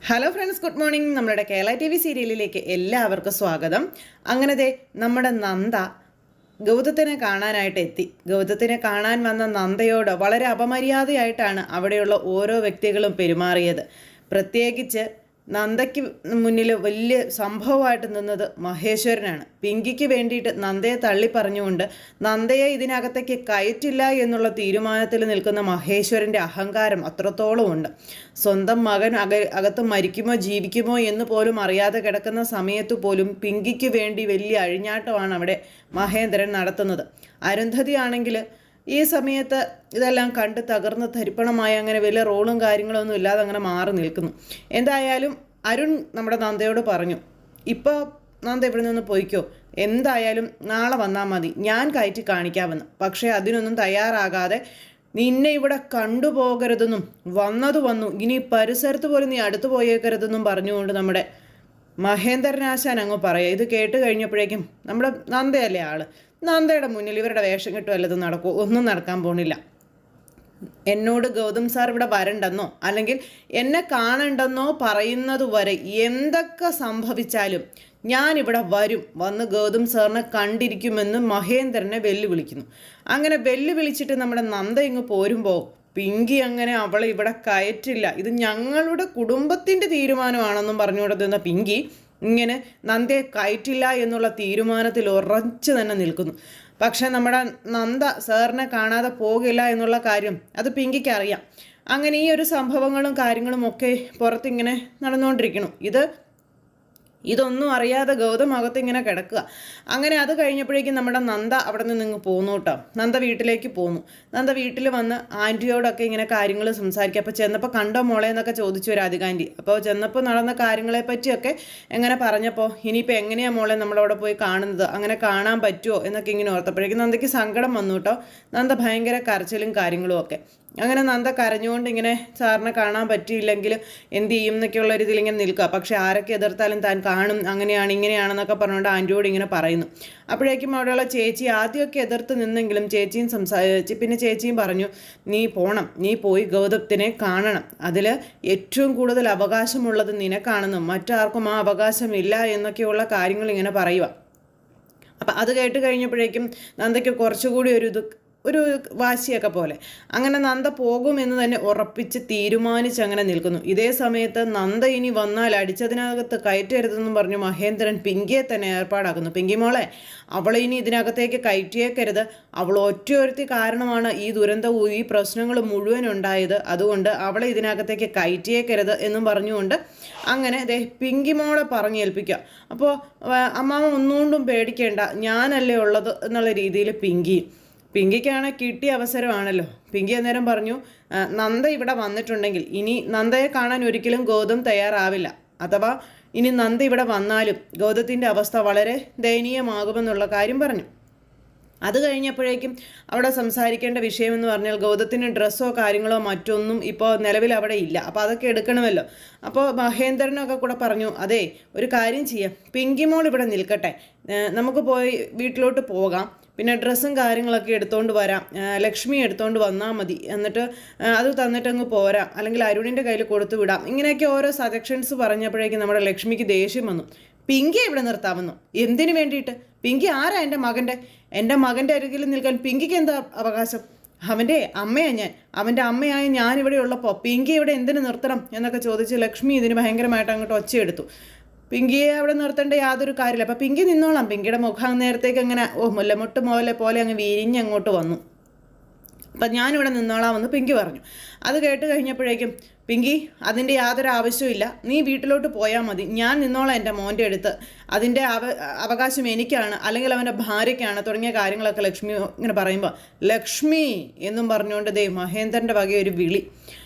Hello friends, good morning. നമ്മുടെ Kerala T V സീരിയലിലേക്ക് എല്ലാവർക്കും സ്വാഗതം. അങ്ങനത്തെ നമ്മുടെ നന്ദ ഗൗതത്തിനെ കാണാനായിട്ട് എത്തി. ഗൗതത്തിനെ കാണാൻ വന്ന നന്ദയോട് വളരെ അപമര്യാദയായിട്ടാണ് അവിടെയുള്ള ഓരോ വ്യക്തികളും പെരുമാറിയത്. പ്രത്യേകിച്ച് നന്ദയ്ക്ക് മുന്നിൽ വലിയ സംഭവമായിട്ട് നിന്നത് മഹേശ്വരനാണ്. പിങ്കിക്ക് വേണ്ടിയിട്ട് നന്ദയെ തള്ളി പറഞ്ഞുകൊണ്ട് നന്ദയെ ഇതിനകത്തേക്ക് കയറ്റില്ല എന്നുള്ള തീരുമാനത്തിൽ നിൽക്കുന്ന മഹേശ്വരൻ്റെ അഹങ്കാരം അത്രത്തോളം ഉണ്ട്. സ്വന്തം മകൻ അകത്ത് മരിക്കുമോ ജീവിക്കുമോ എന്ന് പോലും അറിയാതെ കിടക്കുന്ന സമയത്ത് പോലും പിങ്കിക്ക് വേണ്ടി വലിയ അഴിഞ്ഞാട്ടമാണ് അവിടെ മഹേന്ദ്രൻ നടത്തുന്നത്. അരുന്ധതി ആണെങ്കിൽ ഈ സമയത്ത് ഇതെല്ലാം കണ്ട് തകർന്ന് തരിപ്പണമായി അങ്ങനെ വലിയ റോളും കാര്യങ്ങളൊന്നും ഇല്ലാതെ അങ്ങനെ മാറി നിൽക്കുന്നു. എന്തായാലും അരുൺ നമ്മുടെ നന്ദയോട് പറഞ്ഞു, ഇപ്പോൾ നന്ദ ഇവിടെ നിന്ന് പോയിക്കോ, എന്തായാലും നാളെ വന്നാൽ മതി, ഞാൻ കയറ്റി കാണിക്കാമെന്ന്. പക്ഷേ അതിനൊന്നും തയ്യാറാകാതെ നിന്നെ ഇവിടെ കണ്ടുപോകരുതെന്നും വന്നത് വന്നു, ഇനി പരിസരത്ത് പോലും നീ അടുത്തു പോയേക്കരുതെന്നും പറഞ്ഞുകൊണ്ട് നമ്മുടെ മഹേന്ദ്രനാശാൻ അങ്ങ് പറയുക. ഇത് കേട്ട് കഴിഞ്ഞപ്പോഴേക്കും നമ്മുടെ നന്ദയല്ലേ ആള്, നന്ദയുടെ മുന്നിൽ ഇവരുടെ വേഷം കെട്ടും വല്ലതും നടക്കുമോ? ഒന്നും നടക്കാൻ പോണില്ല. എന്നോട് ഗൗതം സാർ ഇവിടെ വരണ്ടെന്നോ അല്ലെങ്കിൽ എന്നെ കാണണ്ടെന്നോ പറയുന്നത് വരെ എന്തൊക്കെ സംഭവിച്ചാലും ഞാനിവിടെ വരും, വന്ന് ഗൗതം സാറിനെ കണ്ടിരിക്കുമെന്ന് മഹേന്ദ്രനെ വെല്ലുവിളിക്കുന്നു. അങ്ങനെ വെല്ലുവിളിച്ചിട്ട് നമ്മുടെ നന്ദ ഇങ്ങ് പോരുമ്പോൾ പിങ്കി അങ്ങനെ അവളെ ഇവിടെ കയറ്റില്ല, ഇത് ഞങ്ങളുടെ കുടുംബത്തിൻ്റെ തീരുമാനമാണെന്നും പറഞ്ഞുകൊണ്ടിരുന്ന പിങ്കി ഇങ്ങനെ നന്ദയെ കയറ്റില്ല എന്നുള്ള തീരുമാനത്തിൽ ഉറച്ചു തന്നെ നിൽക്കുന്നു. പക്ഷെ നമ്മുടെ നന്ദ സാറിനെ കാണാതെ പോകില്ല എന്നുള്ള കാര്യം അത് പിങ്കിക്ക് അറിയാം. അങ്ങനെ ഈ ഒരു സംഭവങ്ങളും കാര്യങ്ങളും ഒക്കെ പുറത്തിങ്ങനെ നടന്നുകൊണ്ടിരിക്കണം. ഇതൊന്നും അറിയാതെ ഗൗതം അകത്തിങ്ങനെ കിടക്കുക. അങ്ങനെ അത് കഴിഞ്ഞപ്പോഴേക്കും നമ്മുടെ നന്ദ അവിടെ നിന്ന് ഇങ്ങ് പോന്നു കേട്ടോ. നന്ദ വീട്ടിലേക്ക് പോന്നു. നന്ദ വീട്ടിൽ വന്ന് ആൻറ്റിയോടൊക്കെ ഇങ്ങനെ കാര്യങ്ങൾ സംസാരിക്കുക. അപ്പോൾ ചെന്നപ്പോൾ കണ്ടോ മോളെ എന്നൊക്കെ ചോദിച്ചു ഒരു രാധികാൻറ്റി. അപ്പോൾ ചെന്നപ്പോൾ നടന്ന കാര്യങ്ങളെ പറ്റിയൊക്കെ എങ്ങനെ പറഞ്ഞപ്പോൾ ഇനിയിപ്പോൾ എങ്ങനെയാണ് മോളെ നമ്മളവിടെ പോയി കാണുന്നത്, അങ്ങനെ കാണാൻ പറ്റുമോ എന്നൊക്കെ ഇങ്ങനെ ഓർത്തപ്പോഴേക്കും നന്ദയ്ക്ക് സങ്കടം വന്നു കേട്ടോ. നന്ദ ഭയങ്കര കരച്ചിലും കാര്യങ്ങളും ഒക്കെ. അങ്ങനെ നന്ദ കരഞ്ഞുകൊണ്ട് ഇങ്ങനെ സാറിനെ കാണാൻ പറ്റിയില്ലെങ്കിൽ എന്ത് ചെയ്യും എന്നൊക്കെയുള്ള ഒരു ഇതിലിങ്ങനെ നിൽക്കുക. പക്ഷേ ആരൊക്കെ എതിർത്താലും താൻ കാണും, അങ്ങനെയാണ് ഇങ്ങനെയാണെന്നൊക്കെ പറഞ്ഞുകൊണ്ട് ആൻറ്റിയോട് ഇങ്ങനെ പറയുന്നു. അപ്പോഴേക്കും അവിടെയുള്ള ചേച്ചി ആദ്യമൊക്കെ എതിർത്ത് നിന്നെങ്കിലും ചേച്ചിയും സംസാരിച്ച് പിന്നെ ചേച്ചിയും പറഞ്ഞു, നീ പോണം, നീ പോയി ഗൗതത്തിനെ കാണണം, അതിൽ ഏറ്റവും കൂടുതൽ അവകാശമുള്ളത് നിനക്കാണെന്നും മറ്റാർക്കും ആ അവകാശമില്ല എന്നൊക്കെയുള്ള കാര്യങ്ങൾ ഇങ്ങനെ പറയുക. അപ്പം അത് കേട്ട് കഴിഞ്ഞപ്പോഴേക്കും നന്ദയ്ക്ക് കുറച്ചുകൂടി ഒരു വാശിയൊക്കെ പോലെ അങ്ങനെ നന്ദ പോകുമെന്ന് തന്നെ ഉറപ്പിച്ച് തീരുമാനിച്ച് അങ്ങനെ നിൽക്കുന്നു. ഇതേ സമയത്ത് നന്ദ ഇനി വന്നാൽ അടിച്ചതിനകത്ത് കയറ്റരുതെന്നും പറഞ്ഞു മഹേന്ദ്രൻ പിങ്കിയെ തന്നെ ഏർപ്പാടാക്കുന്നു. പിങ്കി മോളെ, അവളെ ഇനി ഇതിനകത്തേക്ക് കയറ്റിയേക്കരുത്, അവൾ ഒറ്റയൊരുത്തി കാരണമാണ് ഈ ദുരന്തവും ഈ പ്രശ്നങ്ങൾ മുഴുവൻ ഉണ്ടായത്, അതുകൊണ്ട് അവളെ ഇതിനകത്തേക്ക് കയറ്റിയേക്കരുത് എന്നും പറഞ്ഞുകൊണ്ട് അങ്ങനെ പിങ്കി മോളെ പറഞ്ഞേൽപ്പിക്കുക. അപ്പോൾ അമ്മാവ ഒന്നുകൊണ്ടും പേടിക്കേണ്ട, ഞാനല്ലേ ഉള്ളത് എന്നുള്ള രീതിയിൽ പിങ്കിക്കാണ് കിട്ടിയ അവസരമാണല്ലോ. പിങ്കി അന്നേരം പറഞ്ഞു, നന്ദ ഇവിടെ വന്നിട്ടുണ്ടെങ്കിൽ ഇനി നന്ദയെ കാണാൻ ഒരിക്കലും ഗൗതം തയ്യാറാവില്ല, അഥവാ ഇനി നന്ദ ഇവിടെ വന്നാലും ഗൗതത്തിൻ്റെ അവസ്ഥ വളരെ ദയനീയമാകുമെന്നുള്ള കാര്യം പറഞ്ഞു. അത് കഴിഞ്ഞപ്പോഴേക്കും അവിടെ സംസാരിക്കേണ്ട വിഷയമെന്ന് പറഞ്ഞാൽ ഗൗതത്തിന് ഡ്രസ്സോ കാര്യങ്ങളോ മറ്റൊന്നും ഇപ്പോൾ നിലവിൽ അവിടെ ഇല്ല. അപ്പോൾ അതൊക്കെ എടുക്കണമല്ലോ. അപ്പോൾ മഹേന്ദ്രനൊക്കെ കൂടെ പറഞ്ഞു, അതെ ഒരു കാര്യം ചെയ്യാം, പിങ്കിമോൾ ഇവിടെ നിൽക്കട്ടെ, നമുക്ക് പോയി വീട്ടിലോട്ട് പോകാം, പിന്നെ ഡ്രസ്സും കാര്യങ്ങളൊക്കെ എടുത്തുകൊണ്ട് വരാം, ലക്ഷ്മി എടുത്തുകൊണ്ട് വന്നാൽ മതി, എന്നിട്ട് അത് തന്നിട്ടങ്ങ് പോരാം, അല്ലെങ്കിൽ അരുണിൻ്റെ കയ്യിൽ കൊടുത്തു വിടാം. ഇങ്ങനെയൊക്കെ ഓരോ സജഷൻസ് പറഞ്ഞപ്പോഴേക്കും നമ്മുടെ ലക്ഷ്മിക്ക് ദേഷ്യം വന്നു. പിങ്കിയെ ഇവിടെ നിർത്താമെന്നു, എന്തിനു വേണ്ടിയിട്ട്? പിങ്കി ആരാ എൻ്റെ മകൻ്റെ അരികിൽ നിൽക്കാൻ പിങ്കിക്ക് എന്താ അവകാശം? അവൻ്റെ അമ്മയാണ് ഞാൻ, അവൻ്റെ അമ്മയായ ഞാനിവിടെ ഉള്ളപ്പോൾ പിങ്കി ഇവിടെ എന്തിനു നിർത്തണം എന്നൊക്കെ ചോദിച്ച് ലക്ഷ്മി ഇതിന് ഭയങ്കരമായിട്ട് അങ്ങോട്ട് ഒച്ചയെടുത്തു. പിങ്കിയെ അവിടെ നിർത്തേണ്ട യാതൊരു കാര്യമില്ല, അപ്പം പിങ്കി നിന്നോളാം. പിങ്കിയുടെ മുഖം നേരത്തേക്ക് അങ്ങനെ മുല്ലമുട്ട് പോലെ അങ്ങ് വിരിഞ്ഞങ്ങോട്ട് വന്നു. അപ്പം ഞാനിവിടെ നിന്നോളാമെന്ന് പിങ്കി പറഞ്ഞു. അത് കേട്ട് കഴിഞ്ഞപ്പോഴേക്കും പിങ്കി, അതിൻ്റെ യാതൊരു ആവശ്യമില്ല, നീ വീട്ടിലോട്ട് പോയാൽ മതി, ഞാൻ നിന്നോളാം എൻ്റെ മോൻ്റെ അടുത്ത്, അതിൻ്റെ അവകാശം എനിക്കാണ്, അല്ലെങ്കിൽ അവൻ്റെ ഭാര്യയ്ക്കാണ് തുടങ്ങിയ കാര്യങ്ങളൊക്കെ ലക്ഷ്മി ഇങ്ങനെ പറയുമ്പോൾ ലക്ഷ്മി എന്നും പറഞ്ഞുകൊണ്ട് മഹേന്ദ്രൻ്റെ വകയൊരു വിളി.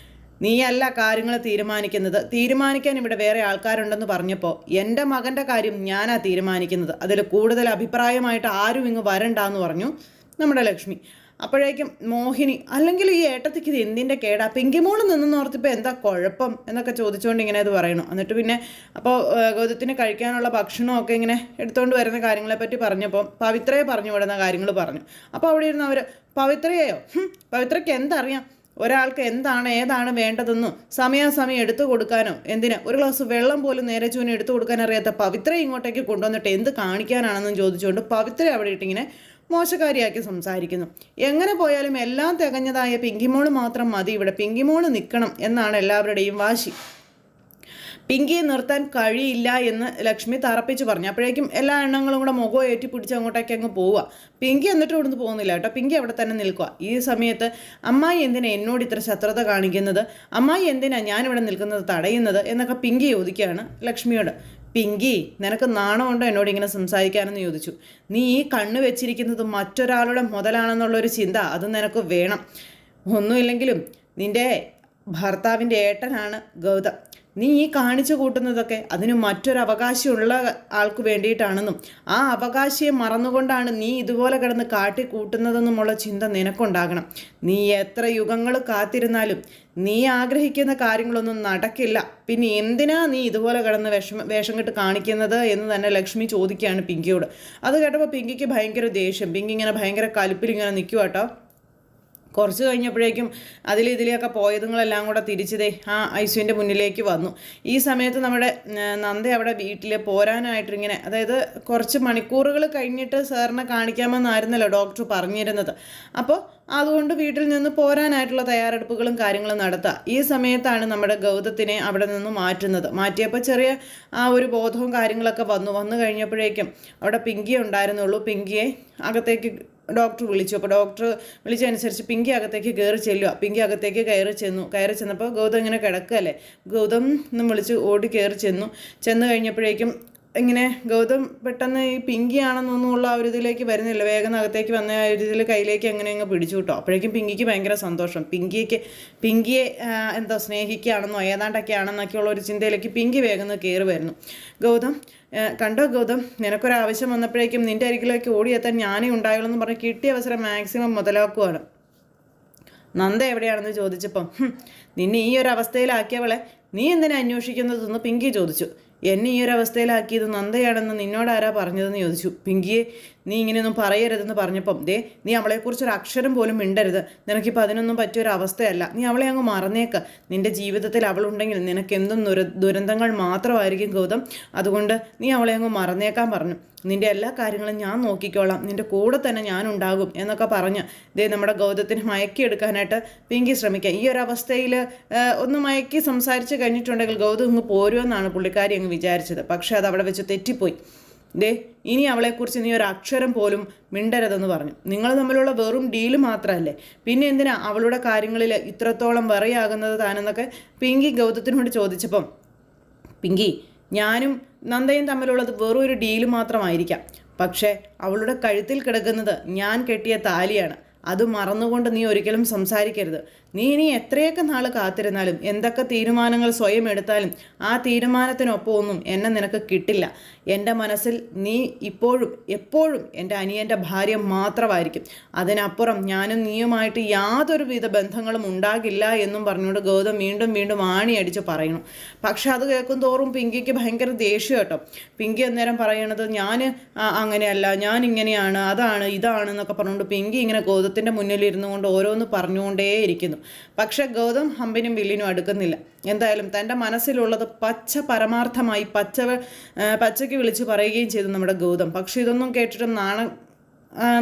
നീയല്ല കാര്യങ്ങൾ തീരുമാനിക്കാൻ ഇവിടെ വേറെ ആൾക്കാരുണ്ടെന്ന് പറഞ്ഞപ്പോൾ എൻ്റെ മകൻ്റെ കാര്യം ഞാനാ തീരുമാനിക്കുന്നത്, അതിൽ കൂടുതൽ അഭിപ്രായമായിട്ട് ആരും ഇങ്ങ് വരണ്ടെന്ന് പറഞ്ഞു നമ്മുടെ ലക്ഷ്മി. അപ്പോഴേക്കും മോഹിനി, അല്ലെങ്കിൽ ഈ ഏട്ടത്തിക്ക് ഇത് എന്തിൻ്റെ കേടാ, പിങ്കിമോള് നിന്നോർത്തിപ്പോൾ എന്താ കുഴപ്പം എന്നൊക്കെ ചോദിച്ചുകൊണ്ട് ഇങ്ങനെ അത് പറയണു. എന്നിട്ട് പിന്നെ അപ്പോൾ ഗൗതത്തിന് കഴിക്കാനുള്ള ഭക്ഷണമൊക്കെ ഇങ്ങനെ എടുത്തുകൊണ്ട് വരുന്ന കാര്യങ്ങളെപ്പറ്റി പറഞ്ഞപ്പോൾ പവിത്രയെ പറഞ്ഞു വിടുന്ന കാര്യങ്ങൾ പറഞ്ഞു. അപ്പോൾ അവിടെ ഇരുന്ന് അവർ പവിത്രയെയോ, പവിത്രയ്ക്ക് എന്തറിയാം, ഒരാൾക്ക് എന്താണ് ഏതാണ് വേണ്ടതെന്നും സമയാസമയം എടുത്തു കൊടുക്കാനോ എന്തിനാ ഒരു ഗ്ലാസ് വെള്ളം പോലും നേരെ ചൂനെ എടുത്തു കൊടുക്കാൻ അറിയാത്ത പവിത്ര ഇങ്ങോട്ടേക്ക് കൊണ്ടുവന്നിട്ട് എന്ത് കാണിക്കാനാണെന്നും ചോദിച്ചുകൊണ്ട് പവിത്ര അവിടെ ഇട്ടിങ്ങനെ മോശക്കാരിയാക്കി സംസാരിക്കുന്നു. എങ്ങനെ പോയാലും എല്ലാം തികഞ്ഞതായ പിങ്കിമോള് മാത്രം മതി, ഇവിടെ പിങ്കിമോള് നിൽക്കണം എന്നാണ് എല്ലാവരുടെയും വാശി. പിങ്കിയെ നിർത്താൻ കഴിയില്ല എന്ന് ലക്ഷ്മി തറപ്പിച്ച് പറഞ്ഞു. അപ്പോഴേക്കും എല്ലാ എണ്ണങ്ങളും കൂടെ മുഖം ഏറ്റി പിടിച്ച് അങ്ങോട്ടേക്ക് അങ്ങ് പോവുക. പിങ്കി എന്നിട്ട് ഇവിടുന്ന് പോകുന്നില്ല കേട്ടോ, പിങ്കി അവിടെ തന്നെ നിൽക്കുക. ഈ സമയത്ത് അമ്മായി എന്തിനാ എന്നോട് ഇത്ര ശത്രുത കാണിക്കുന്നത്, അമ്മായി എന്തിനാ ഞാനിവിടെ നിൽക്കുന്നത് തടയുന്നത് എന്നൊക്കെ പിങ്കി ചോദിക്കുകയാണ് ലക്ഷ്മിയോട്. പിങ്കി, നിനക്ക് നാണമുണ്ടോ എന്നോട് ഇങ്ങനെ സംസാരിക്കാനെന്ന് ചോദിച്ചു. നീ ഈ കണ്ണ് വെച്ചിരിക്കുന്നത് മറ്റൊരാളുടെ മുതലാണെന്നുള്ളൊരു ചിന്ത അത് നിനക്ക് വേണം. ഒന്നുമില്ലെങ്കിലും നിൻ്റെ ഭർത്താവിൻ്റെ ഏട്ടനാണ് ഗൗതം. നീ ഈ കാണിച്ചു കൂട്ടുന്നതൊക്കെ അതിന് മറ്റൊരവകാശമുള്ള ആൾക്ക് വേണ്ടിയിട്ടാണെന്നും ആ അവകാശിയെ മറന്നുകൊണ്ടാണ് നീ ഇതുപോലെ കിടന്ന് കാട്ടിക്കൂട്ടുന്നതെന്നുമുള്ള ചിന്ത നിനക്കുണ്ടാകണം. നീ എത്ര യുഗങ്ങൾ കാത്തിരുന്നാലും നീ ആഗ്രഹിക്കുന്ന കാര്യങ്ങളൊന്നും നടക്കില്ല. പിന്നെ എന്തിനാ നീ ഇതുപോലെ കിടന്ന് വേഷം കെട്ട് കാണിക്കുന്നത് എന്ന് തന്നെ ലക്ഷ്മി ചോദിക്കുകയാണ് പിങ്കിയോട്. അത് കേട്ടപ്പോൾ പിങ്കിക്ക് ഭയങ്കര ദേഷ്യം. പിങ്കി ഇങ്ങനെ ഭയങ്കര കലിപ്പിലിങ്ങനെ നിൽക്കുക കേട്ടോ. കുറച്ച് കഴിഞ്ഞപ്പോഴേക്കും ഇതിലെയൊക്കെ പോയതുങ്ങളെല്ലാം കൂടെ തിരിച്ചതേ ആ ഐസുവിൻ്റെ മുന്നിലേക്ക് വന്നു. ഈ സമയത്ത് നമ്മുടെ നന്ദ അവിടെ വീട്ടിൽ പോരാനായിട്ടിങ്ങനെ, അതായത് കുറച്ച് മണിക്കൂറുകൾ കഴിഞ്ഞിട്ട് സാറിനെ കാണിക്കാമെന്നായിരുന്നല്ലോ ഡോക്ടർ പറഞ്ഞിരുന്നത്. അപ്പോൾ അതുകൊണ്ട് വീട്ടിൽ നിന്ന് പോരാനായിട്ടുള്ള തയ്യാറെടുപ്പുകളും കാര്യങ്ങളും നടത്തുക. ഈ സമയത്താണ് നമ്മുടെ ഗൗതത്തിനെ അവിടെ നിന്ന് മാറ്റിയപ്പോൾ ചെറിയ ആ ഒരു ബോധവും കാര്യങ്ങളൊക്കെ വന്നു കഴിഞ്ഞപ്പോഴേക്കും അവിടെ പിങ്കിയെ ഉണ്ടായിരുന്നുള്ളൂ. പിങ്കിയെ അകത്തേക്ക് ഡോക്ടർ വിളിച്ചു. അപ്പോൾ ഡോക്ടർ വിളിച്ചതനുസരിച്ച് പിങ്കി അകത്തേക്ക് കയറി ചെല്ലുക. പിങ്കി അകത്തേക്ക് കയറി ചെന്നപ്പോൾ ഗൗതം ഇങ്ങനെ കിടക്കുകയല്ലേ, ഗൗതം എന്നും വിളിച്ച് ഓടി കയറി ചെന്ന് കഴിഞ്ഞപ്പോഴേക്കും ഇങ്ങനെ ഗൗതം പെട്ടെന്ന് ഈ പിങ്കിയാണെന്നൊന്നുമുള്ള ആ ഒരു ഇതിലേക്ക് വരുന്നില്ല. വേഗം അകത്തേക്ക് വന്ന ആ ഒരു ഇതിൽ കയ്യിലേക്ക് അങ്ങനെ അങ്ങ് പിടിച്ചു കിട്ടോ. അപ്പോഴേക്കും പിങ്കിക്ക് ഭയങ്കര സന്തോഷം. പിങ്കിയെ എന്താ സ്നേഹിക്കുകയാണെന്നോ ഏതാണ്ടൊക്കെ ആണെന്നൊക്കെയുള്ള ഒരു ചിന്തയിലേക്ക് പിങ്കി വേഗം കയറി വരുന്നു. ഗൗതം കണ്ടോ ഗൗതം, നിനക്കൊരാവശ്യം വന്നപ്പോഴേക്കും നിൻ്റെ അരികിലേക്ക് ഓടിയെത്താൻ ഞാനേ ഉണ്ടായുള്ളൂ എന്ന് പറഞ്ഞ് കിട്ടിയ അവസരം മാക്സിമം മുതലാക്കുവാണ്. നന്ദ എവിടെയാണെന്ന് ചോദിച്ചപ്പം നിന്നെ ഈ ഒരു അവസ്ഥയിലാക്കിയവളെ നീ എന്തിനാ അന്വേഷിക്കുന്നതെന്ന് പിങ്കി ചോദിച്ചു. എന്നെ ഈ ഒരു അവസ്ഥയിലാക്കിയത് നന്ദയാണെന്ന് നിന്നോടാരാ പറഞ്ഞതെന്ന് ചോദിച്ചു. പിങ്കിയെ, നീ ഇങ്ങനെയൊന്നും പറയരുതെന്ന് പറഞ്ഞപ്പം നീ അവളെക്കുറിച്ചൊരു അക്ഷരം പോലും മിണ്ടരുത്. നിനക്കിപ്പോൾ അതിനൊന്നും പറ്റിയൊരവസ്ഥയല്ല. നീ അവളെ അങ്ങ് മറന്നേക്ക്. നിൻ്റെ ജീവിതത്തിൽ അവളുണ്ടെങ്കിൽ നിനക്കെന്തും ദുരന്തങ്ങൾ മാത്രമായിരിക്കും ഗൗതം. അതുകൊണ്ട് നീ അവളെ അങ്ങ് മറന്നേക്കാൻ പറഞ്ഞു. നിൻ്റെ എല്ലാ കാര്യങ്ങളും ഞാൻ നോക്കിക്കോളാം, നിൻ്റെ കൂടെ തന്നെ ഞാനുണ്ടാകും എന്നൊക്കെ പറഞ്ഞ് നമ്മുടെ ഗൗതത്തിനെ മയക്കിയെടുക്കാനായിട്ട് പിങ്കി ശ്രമിക്കുക. ഈ ഒരു അവസ്ഥയിൽ ഒന്ന് മയക്കി സംസാരിച്ച് കഴിഞ്ഞിട്ടുണ്ടെങ്കിൽ ഗൗതം ഇങ്ങ് പോരുമെന്നാണ് പുള്ളിക്കാരി അങ്ങ് വിചാരിച്ചത്. പക്ഷേ അത് അവിടെ വെച്ച് തെറ്റിപ്പോയി. ഇനി അവളെക്കുറിച്ച് നീ ഒരു അക്ഷരം പോലും മിണ്ടരുതെന്ന് പറഞ്ഞു. നിങ്ങൾ തമ്മിലുള്ള വെറും ഡീല് മാത്രമല്ലേ, പിന്നെ എന്തിനാ അവളുടെ കാര്യങ്ങളിൽ ഇത്രത്തോളം വെറയാകുന്നത് താനെന്നൊക്കെ പിങ്കി ഗൗതത്തിനോട് ചോദിച്ചപ്പം, പിങ്കി, ഞാനും നന്ദയും തമ്മിലുള്ളത് വെറും ഒരു ഡീല് മാത്രമായിരിക്കാം, പക്ഷേ അവളുടെ കഴുത്തിൽ കിടക്കുന്നത് ഞാൻ കെട്ടിയ താലിയാണ്. അത് മറന്നുകൊണ്ട് നീ ഒരിക്കലും സംസാരിക്കരുത്. നീ ഇനി എത്രയൊക്കെ നാൾ കാത്തിരുന്നാലും എന്തൊക്കെ തീരുമാനങ്ങൾ സ്വയം എടുത്താലും ആ തീരുമാനത്തിനൊപ്പമൊന്നും എന്നെ നിനക്ക് കിട്ടില്ല. എൻ്റെ മനസ്സിൽ നീ ഇപ്പോഴും എപ്പോഴും എൻ്റെ അനിയൻ്റെ ഭാര്യ മാത്രമായിരിക്കും. അതിനപ്പുറം ഞാനും നീയുമായിട്ട് യാതൊരുവിധ ബന്ധങ്ങളും ഉണ്ടാകില്ല എന്നും പറഞ്ഞുകൊണ്ട് ഗൗതം വീണ്ടും വീണ്ടും ആണിയടിച്ച് പറയുന്നു. പക്ഷെ അത് കേൾക്കും തോറും പിങ്കിക്ക് ഭയങ്കര ദേഷ്യം കേട്ടോ. പിങ്കി അന്നേരം പറയണത് ഞാൻ അങ്ങനെയല്ല, ഞാൻ ഇങ്ങനെയാണ്, അതാണ് ഇതാണ് എന്നൊക്കെ പറഞ്ഞുകൊണ്ട് പിങ്കി ഇങ്ങനെ ഗൗതത്തിൻ്റെ മുന്നിലിരുന്നു കൊണ്ട് ഓരോന്ന് പറഞ്ഞുകൊണ്ടേയിരിക്കുന്നു. പക്ഷെ ഗൗതം ഹമ്പിനും വില്ലിനും അടുക്കുന്നില്ല. എന്തായാലും തൻ്റെ മനസ്സിലുള്ളത് പരമാർത്ഥമായി പച്ചയ്ക്ക് വിളിച്ച് പറയുകയും ചെയ്തു നമ്മുടെ ഗൗതം. പക്ഷെ ഇതൊന്നും കേട്ടിട്ടും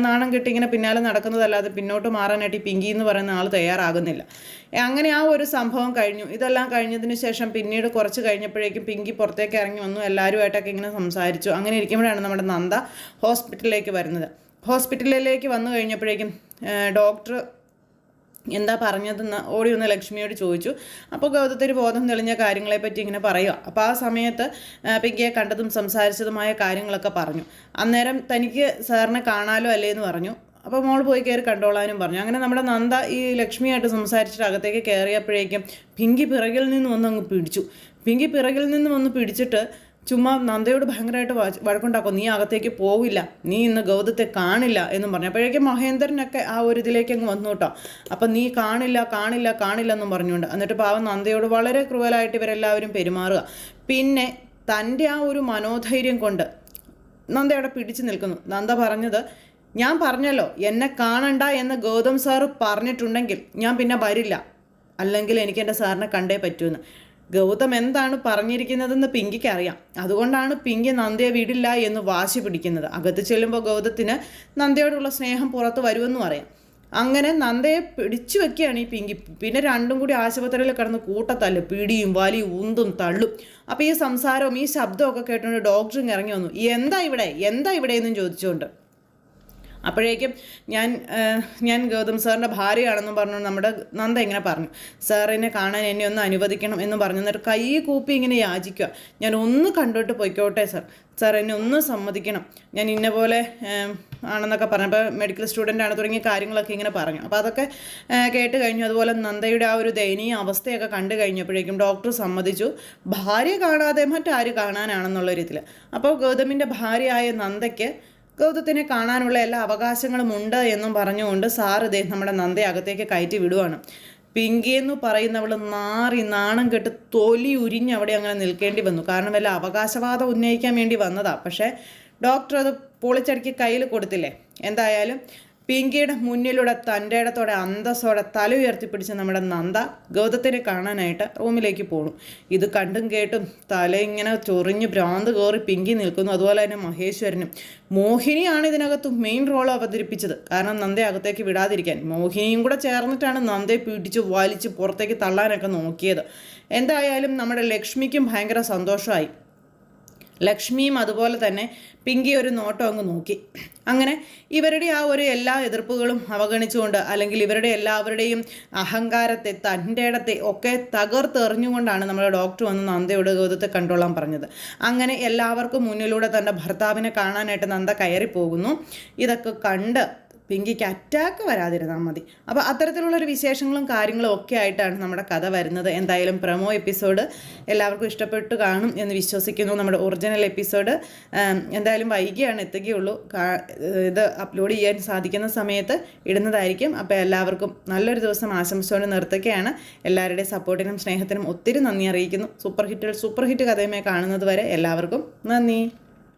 നാണം കെട്ടി ഇങ്ങനെ പിന്നാലെ നടക്കുന്നതല്ലാതെ പിന്നോട്ട് മാറാനായിട്ട് ഈ പിങ്കി എന്ന് പറയുന്ന ആൾ തയ്യാറാകുന്നില്ല. അങ്ങനെ ആ ഒരു സംഭവം കഴിഞ്ഞു. ഇതെല്ലാം കഴിഞ്ഞതിന് ശേഷം പിന്നീട് കുറച്ച് കഴിഞ്ഞപ്പോഴേക്കും പിങ്കി പുറത്തേക്ക് ഇറങ്ങി വന്നു. എല്ലാവരുമായിട്ടൊക്കെ ഇങ്ങനെ സംസാരിച്ചു. അങ്ങനെ ഇരിക്കുമ്പോഴാണ് നമ്മുടെ നന്ദ ഹോസ്പിറ്റലിലേക്ക് വരുന്നത്. ഹോസ്പിറ്റലിലേക്ക് വന്നു കഴിഞ്ഞപ്പോഴേക്കും ഡോക്ടർ എന്താ പറഞ്ഞതെന്ന് ഓടി വന്ന് ലക്ഷ്മിയോട് ചോദിച്ചു. അപ്പോൾ ഗൗതത്തിന് ബോധം തെളിഞ്ഞ കാര്യങ്ങളെപ്പറ്റി ഇങ്ങനെ പറയുക. അപ്പോൾ ആ സമയത്ത് പിങ്കിയെ കണ്ടതും സംസാരിച്ചതുമായ കാര്യങ്ങളൊക്കെ പറഞ്ഞു. അന്നേരം തനിക്ക് സാറിനെ കാണാലോ അല്ലേ എന്ന് പറഞ്ഞു. അപ്പോൾ മോൾ പോയി കയറി കണ്ടോളാനും പറഞ്ഞു. അങ്ങനെ നമ്മുടെ നന്ദ ഈ ലക്ഷ്മിയായിട്ട് സംസാരിച്ചിട്ട് അകത്തേക്ക് കയറിയപ്പോഴേക്കും പിങ്കി പിറകിൽ നിന്ന് വന്നങ്ങ് പിടിച്ചു. പിങ്കി പിറകിൽ നിന്ന് വന്ന് പിടിച്ചിട്ട് ചുമ്മാ നന്ദയോട് ഭയങ്കരമായിട്ട് വഴക്കുണ്ടാക്കും. നീ അകത്തേക്ക് പോവില്ല, നീ ഇന്ന് ഗൗതത്തെ കാണില്ല എന്നും പറഞ്ഞു. അപ്പോഴേക്കും മഹേന്ദ്രനൊക്കെ ആ ഒരു ഇതിലേക്ക് അങ്ങ് വന്നു കേട്ടോ. അപ്പം നീ കാണില്ല എന്നും പറഞ്ഞുകൊണ്ട് എന്നിട്ട് പാവം നന്ദയോട് വളരെ ക്രൂവലായിട്ട് ഇവരെല്ലാവരും പെരുമാറുക. പിന്നെ തൻ്റെ ആ ഒരു മനോധൈര്യം കൊണ്ട് നന്ദ അവിടെ പിടിച്ചു നിൽക്കുന്നു. നന്ദ പറഞ്ഞത്, ഞാൻ പറഞ്ഞല്ലോ, എന്നെ കാണണ്ട എന്ന് ഗൗതം സാറ് പറഞ്ഞിട്ടുണ്ടെങ്കിൽ ഞാൻ പിന്നെ വരില്ല, അല്ലെങ്കിൽ എനിക്ക് എൻ്റെ സാറിനെ കണ്ടേ പറ്റൂന്ന്. ഗൗതം എന്താണ് പറഞ്ഞിരിക്കുന്നതെന്ന് പിങ്കിക്ക് അറിയാം. അതുകൊണ്ടാണ് പിങ്കി നന്ദയെ വിടില്ല എന്ന് വാശി പിടിക്കുന്നത്. അകത്ത് ചെല്ലുമ്പോൾ ഗൗതത്തിന് നന്ദയോടുള്ള സ്നേഹം പുറത്ത് വരുമെന്നും അറിയാം. അങ്ങനെ നന്ദയെ പിടിച്ചു വെക്കുകയാണ് ഈ പിങ്കി. പിന്നെ രണ്ടും കൂടി ആശുപത്രിയിൽ കിടന്ന് കൂട്ടത്തല്ല്, പിടിയും വലിയും ഉന്തും തള്ളും. അപ്പോൾ ഈ സംസാരവും ഈ ശബ്ദമൊക്കെ കേട്ടുകൊണ്ട് ഡോക്ടറും ഇറങ്ങി വന്നു. എന്താ ഇവിടെ എന്നും ചോദിച്ചുകൊണ്ട്. അപ്പോഴേക്കും ഞാൻ ഗൗതം സാറിൻ്റെ ഭാര്യയാണെന്നും പറഞ്ഞു നമ്മുടെ നന്ദ ഇങ്ങനെ പറഞ്ഞു, സാറിനെ കാണാൻ എന്നെ ഒന്ന് അനുവദിക്കണം എന്ന് പറഞ്ഞു. എന്നിട്ട് കൈ കൂപ്പി ഇങ്ങനെ യാചിക്കുക, ഞാൻ ഒന്ന് കണ്ടോട്ട് പോയിക്കോട്ടെ സാർ എന്നെ ഒന്ന് സമ്മതിക്കണം, ഞാൻ ഇന്ന പോലെ ആണെന്നൊക്കെ പറഞ്ഞപ്പോൾ മെഡിക്കൽ സ്റ്റുഡൻ്റ് ആണ് തുടങ്ങിയ കാര്യങ്ങളൊക്കെ ഇങ്ങനെ പറഞ്ഞു. അപ്പോൾ അതൊക്കെ കേട്ട് കഴിഞ്ഞു. അതുപോലെ നന്ദയുടെ ആ ഒരു ദയനീയ അവസ്ഥയൊക്കെ കണ്ടു കഴിഞ്ഞപ്പോഴേക്കും ഡോക്ടർ സമ്മതിച്ചു, ഭാര്യ കാണാതെ മറ്റാര് കാണാനാണെന്നുള്ള രീതിയിൽ. അപ്പോൾ ഗൗതമിൻ്റെ ഭാര്യയായ നന്ദയ്ക്ക് ഗൗതത്തിനെ കാണാനുള്ള എല്ലാ അവകാശങ്ങളും ഉണ്ട് എന്നും പറഞ്ഞുകൊണ്ട് സാർ നമ്മുടെ നന്ദയെ അകത്തേക്ക് കയറ്റി വിടുവാണ്. പിങ്കി എന്ന് പറയുന്നവൾ നാണം കെട്ട് തൊലി ഉരിഞ്ഞ് അവിടെ അങ്ങനെ നിൽക്കേണ്ടി വന്നു. കാരണം വല്ല അവകാശവാദം ഉന്നയിക്കാൻ വേണ്ടി വന്നതാ. പക്ഷേ ഡോക്ടർ അത് പൊളിച്ചടുക്കി കയ്യിൽ കൊടുത്തില്ലേ. എന്തായാലും പിങ്കിയുടെ മുന്നിലൂടെ തൻ്റെ ഇടത്തോടെ അന്തസ്സോടെ തല ഉയർത്തിപ്പിടിച്ച് നമ്മുടെ നന്ദ ഗൗതത്തിനെ കാണാനായിട്ട് റൂമിലേക്ക് പോണു. ഇത് കണ്ടും കേട്ടും തല ഇങ്ങനെ ചൊറിഞ്ഞ് ഭ്രാന്ത് കയറി പിങ്കി നിൽക്കുന്നു. അതുപോലെ തന്നെ മഹേശ്വരനും. മോഹിനിയാണ് ഇതിനകത്ത് മെയിൻ റോൾ അവതരിപ്പിച്ചത്. കാരണം നന്ദയെ അകത്തേക്ക് വിടാതിരിക്കാൻ മോഹിനിയും കൂടെ ചേർന്നിട്ടാണ് നന്ദയെ പിടിച്ച് വലിച്ച് പുറത്തേക്ക് തള്ളാനൊക്കെ നോക്കിയത്. എന്തായാലും നമ്മുടെ ലക്ഷ്മിക്കും ഭയങ്കര സന്തോഷമായി. ലക്ഷ്മിയും അതുപോലെ തന്നെ പിങ്കി ഒരു നോട്ടം അങ്ങ് നോക്കി. അങ്ങനെ ഇവരുടെ ആ ഒരു എല്ലാ എതിർപ്പുകളും അവഗണിച്ചുകൊണ്ട്, അല്ലെങ്കിൽ ഇവരുടെ എല്ലാവരുടെയും അഹങ്കാരത്തെ തൻ്റെ ഇടത്തെ ഒക്കെ തകർത്തെറിഞ്ഞുകൊണ്ടാണ് നമ്മുടെ ഡോക്ടർ വന്ന് നന്ദയോട് ഗൗതത്തെ കണ്ടോളാൻ പറഞ്ഞത്. അങ്ങനെ എല്ലാവർക്കും മുന്നിലൂടെ തൻ്റെ ഭർത്താവിനെ കാണാനായിട്ട് നന്ദ കയറി പോകുന്നു. ഇതൊക്കെ കണ്ട് പിങ്കിക്ക് അറ്റാക്ക് വരാതിരുന്നാൽ മതി. അപ്പോൾ അത്തരത്തിലുള്ളൊരു വിശേഷങ്ങളും കാര്യങ്ങളും ഒക്കെ ആയിട്ടാണ് നമ്മുടെ കഥ വരുന്നത്. എന്തായാലും പ്രമോ എപ്പിസോഡ് എല്ലാവർക്കും ഇഷ്ടപ്പെട്ട് കാണും എന്ന് വിശ്വസിക്കുന്നു. നമ്മുടെ ഒറിജിനൽ എപ്പിസോഡ് എന്തായാലും വൈകിയാണ് എത്തുകയുള്ളൂ. ഇത് അപ്ലോഡ് ചെയ്യാൻ സാധിക്കുന്ന സമയത്ത് ഇടുന്നതായിരിക്കും. അപ്പോൾ എല്ലാവർക്കും നല്ലൊരു ദിവസം ആശംസയോടെ നിർത്തുകയാണ്. എല്ലാവരുടെയും സപ്പോർട്ടിനും സ്നേഹത്തിനും ഒത്തിരി നന്ദി അറിയിക്കുന്നു. സൂപ്പർ ഹിറ്റ് കഥയുമായി കാണുന്നത് വരെ എല്ലാവർക്കും നന്ദി.